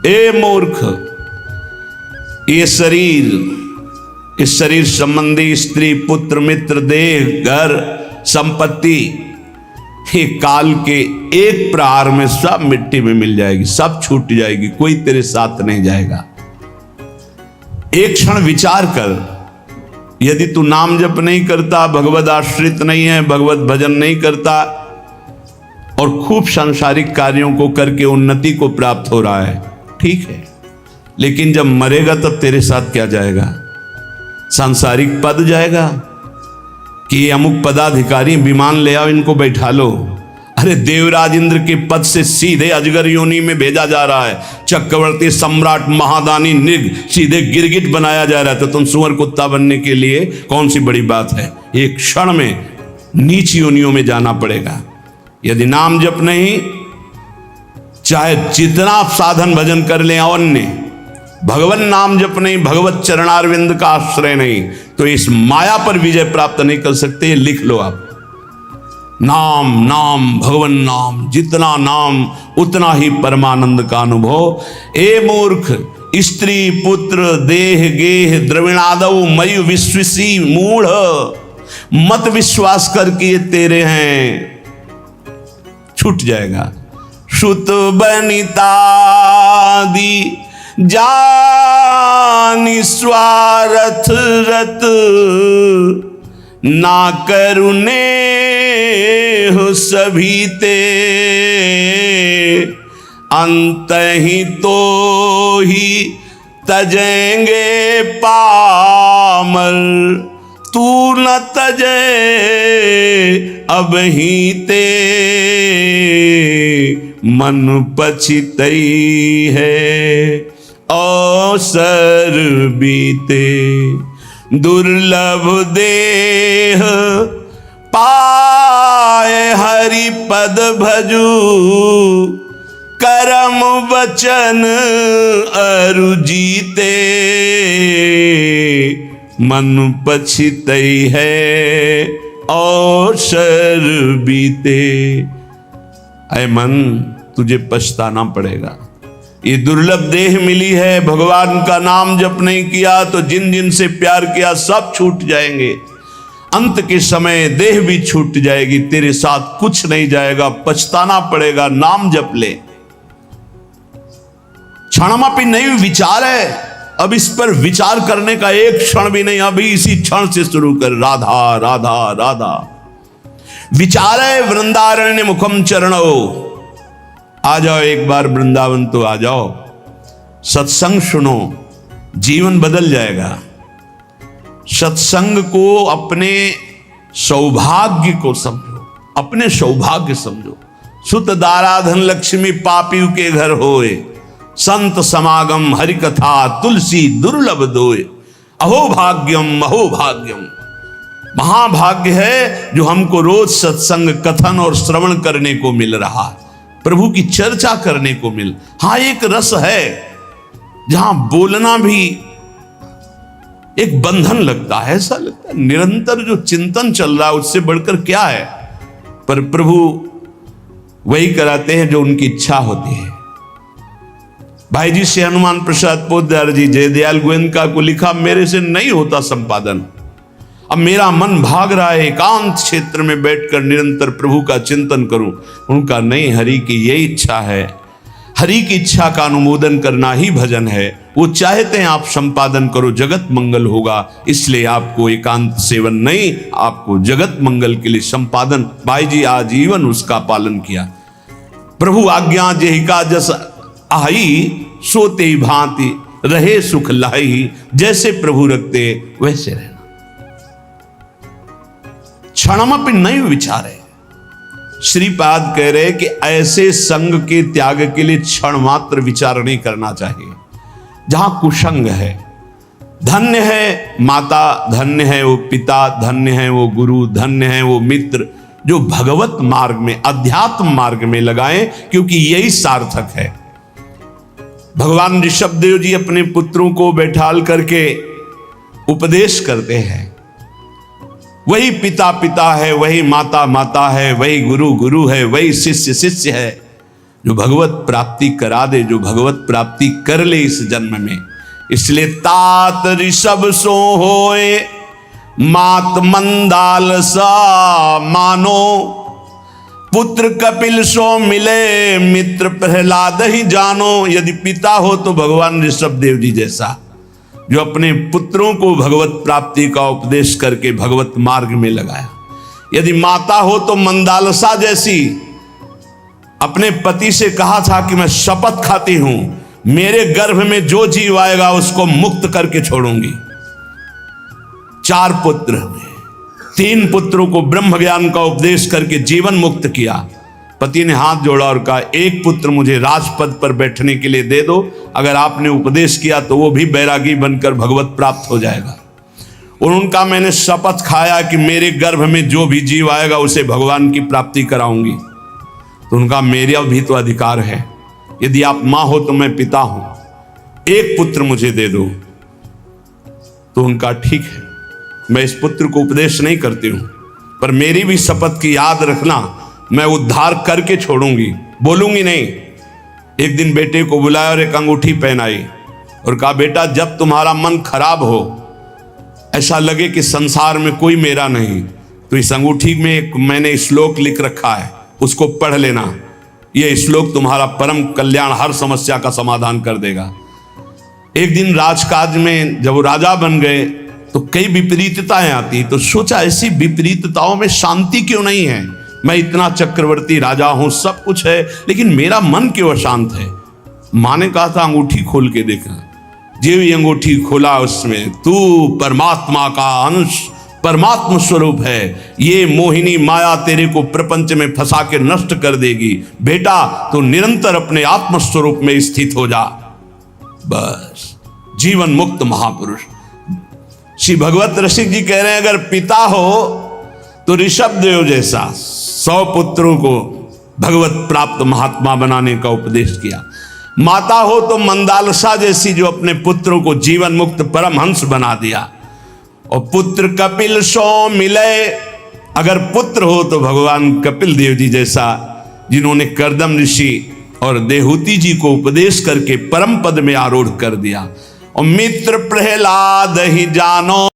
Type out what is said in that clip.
ए मूर्ख, ये शरीर, इस शरीर संबंधी स्त्री पुत्र मित्र देह घर संपत्ति, ये काल के एक प्रहार में सब मिट्टी में मिल जाएगी, सब छूट जाएगी, कोई तेरे साथ नहीं जाएगा। एक क्षण विचार कर, यदि तू नाम जप नहीं करता, भगवत आश्रित नहीं है, भगवत भजन नहीं करता और खूब सांसारिक कार्यों को करके उन्नति को प्राप्त हो रहा है, ठीक है, लेकिन जब मरेगा तब तेरे साथ क्या जाएगा? सांसारिक पद जाएगा कि ये अमुक पदाधिकारी विमान ले आओ, इनको बैठा लो। अरे देवराज इंद्र के पद से सीधे अजगर योनि में भेजा जा रहा है, चक्रवर्ती सम्राट महादानी नृग सीधे गिरगिट बनाया जा रहा है, तो तुम सुअर कुत्ता बनने के लिए कौन सी बड़ी बात है? एक क्षण में नीच योनियों में जाना पड़ेगा। यदि नाम जप नहीं, चाहे जितना साधन भजन कर ले, अन्य भगवान नाम जप नहीं, भगवत चरणारविंद का आश्रय नहीं, तो इस माया पर विजय प्राप्त नहीं कर सकते। लिख लो आप, नाम नाम भगवान नाम, जितना नाम उतना ही परमानंद का अनुभव। ए मूर्ख, स्त्री पुत्र देह गेह द्रविणादव मयु विश्वसी मूढ़, मत विश्वास कर कि ये तेरे हैं, छूट जाएगा। श्रुत बनिता दी जानी स्वार्थ रत, ना करुणे हो सभी ते, अंत ही तो ही तजेंगे पामर, तू न तजे अब ही ते, मन पछितई है अवसर बीते, दुर्लभ देह पाए हरि पद भजू, करम वचन अरु जीते, मन पछितई है अवसर बीते। ऐ मन, तुझे पछताना पड़ेगा। ये दुर्लभ देह मिली है, भगवान का नाम जप नहीं किया तो जिन जिन से प्यार किया सब छूट जाएंगे। अंत के समय देह भी छूट जाएगी, तेरे साथ कुछ नहीं जाएगा, पछताना पड़ेगा। नाम जप ले। क्षणमपि नहीं विचार है, अब इस पर विचार करने का एक क्षण भी नहीं, अभी इसी क्षण से शुरू कर। राधा राधा राधा विचार है। वृंदारण्य मुखम चरणो, आ जाओ एक बार वृंदावन तो आ जाओ, सत्संग सुनो, जीवन बदल जाएगा। सत्संग को अपने सौभाग्य को समझो, अपने सौभाग्य समझो। सुत दाराधन लक्ष्मी पापी के घर होए, संत समागम हरि कथा तुलसी दुर्लभ दोए, अहो भाग्यम अहो भाग्यम। महाभाग्य है जो हमको रोज सत्संग कथन और श्रवण करने को मिल रहा है, प्रभु की चर्चा करने को मिल। हाँ, एक रस है जहां बोलना भी एक बंधन लगता है, ऐसा लगता है निरंतर जो चिंतन चल रहा है उससे बढ़कर क्या है, पर प्रभु वही कराते हैं जो उनकी इच्छा होती है। भाई जी से हनुमान प्रसाद पोद्दार जी जयदयाल गोयनका को लिखा, मेरे से नहीं होता संपादन, अब मेरा मन भाग रहा है एकांत क्षेत्र में बैठकर निरंतर प्रभु का चिंतन करूं। उनका नहीं, हरि की ये इच्छा है, हरि की इच्छा का अनुमोदन करना ही भजन है। वो चाहते हैं आप संपादन करो, जगत मंगल होगा, इसलिए आपको एकांत सेवन नहीं, आपको जगत मंगल के लिए संपादन। भाई जी आजीवन उसका पालन किया। प्रभु आज्ञा जेहिका जस आई, सोते भांति रहे सुख लाई, जैसे प्रभु रखते वैसे रहना। क्षणमपि नहीं विचारे। श्रीपाद कह रहे कि ऐसे संग के त्याग के लिए क्षण मात्र विचार नहीं करना चाहिए। जहां कुसंग है, धन्य है माता, धन्य है वो पिता, धन्य है वो गुरु, धन्य है वो मित्र जो भगवत मार्ग में अध्यात्म मार्ग में लगाएं, क्योंकि यही सार्थक है। भगवान ऋषभदेव जी अपने पुत्रों को बैठाल करके उपदेश करते हैं। वही पिता पिता है, वही माता माता है, वही गुरु गुरु है, वही शिष्य शिष्य है। जो भगवत प्राप्ति करा दे, जो भगवत प्राप्ति कर ले इस जन्म में। इसलिए तात ऋषभ सो होए मात मंदाल सा मानो, पुत्र कपिल सो मिले मित्र प्रहलाद ही जानो। यदि पिता हो तो भगवान ऋषभ देव जी जैसा, जो अपने पुत्रों को भगवत प्राप्ति का उपदेश करके भगवत मार्ग में लगाया। यदि माता हो तो मंदालसा जैसी, अपने पति से कहा था कि मैं शपथ खाती हूं मेरे गर्भ में जो जीव आएगा उसको मुक्त करके छोड़ूंगी। 4 पुत्र हुए, 3 पुत्रों को ब्रह्म ज्ञान का उपदेश करके जीवन मुक्त किया। पति ने हाथ जोड़ा और कहा, एक पुत्र मुझे राजपद पर बैठने के लिए दे दो, अगर आपने उपदेश किया तो वो भी बैरागी बनकर भगवत प्राप्त हो जाएगा। और उनका मैंने शपथ खाया कि मेरे गर्भ में जो भी जीव आएगा उसे भगवान की प्राप्ति कराऊंगी। तो उनका मेरा भी तो अधिकार है, यदि आप मां हो तो मैं पिता हूं, एक पुत्र मुझे दे दो। तो उनका ठीक है, मैं इस पुत्र को उपदेश नहीं करती हूं, पर मेरी भी शपथ की याद रखना, मैं उद्धार करके छोड़ूंगी, बोलूंगी नहीं। एक दिन बेटे को बुलाया और एक अंगूठी पहनाई और कहा, बेटा जब तुम्हारा मन खराब हो, ऐसा लगे कि संसार में कोई मेरा नहीं, तो इस अंगूठी में एक मैंने श्लोक लिख रखा है, उसको पढ़ लेना। यह श्लोक तुम्हारा परम कल्याण, हर समस्या का समाधान कर देगा। एक दिन राजकाज में जब वो राजा बन गए तो कई विपरीतताएं आती, तो सोचा ऐसी विपरीतताओं में शांति क्यों नहीं है। मैं इतना चक्रवर्ती राजा हूं, सब कुछ है, लेकिन मेरा मन क्यों अशांत है। मां ने कहा था अंगूठी खोल के देखा। जो भी अंगूठी खोला उसमें तू परमात्मा का अंश, परमात्मा स्वरूप है। ये मोहिनी माया तेरे को प्रपंच में फंसा के नष्ट कर देगी। बेटा तो निरंतर अपने आत्म स्वरूप में स्थित हो जा, बस जीवन मुक्त महापुरुष। श्री भगवत रसिक जी कह रहे हैं, अगर पिता हो तो ऋषभ देव जैसा 100 पुत्रों को भगवत प्राप्त महात्मा बनाने का उपदेश किया। माता हो तो मंदालसा जैसी, जो अपने पुत्रों को जीवन मुक्त परमहंस बना दिया। और पुत्र कपिल सो मिले, अगर पुत्र हो तो भगवान कपिल देव जी जैसा, जिन्होंने कर्दम ऋषि और देहूति जी को उपदेश करके परम पद में आरूढ़ कर दिया। और मित्र प्रहलाद ही जानो।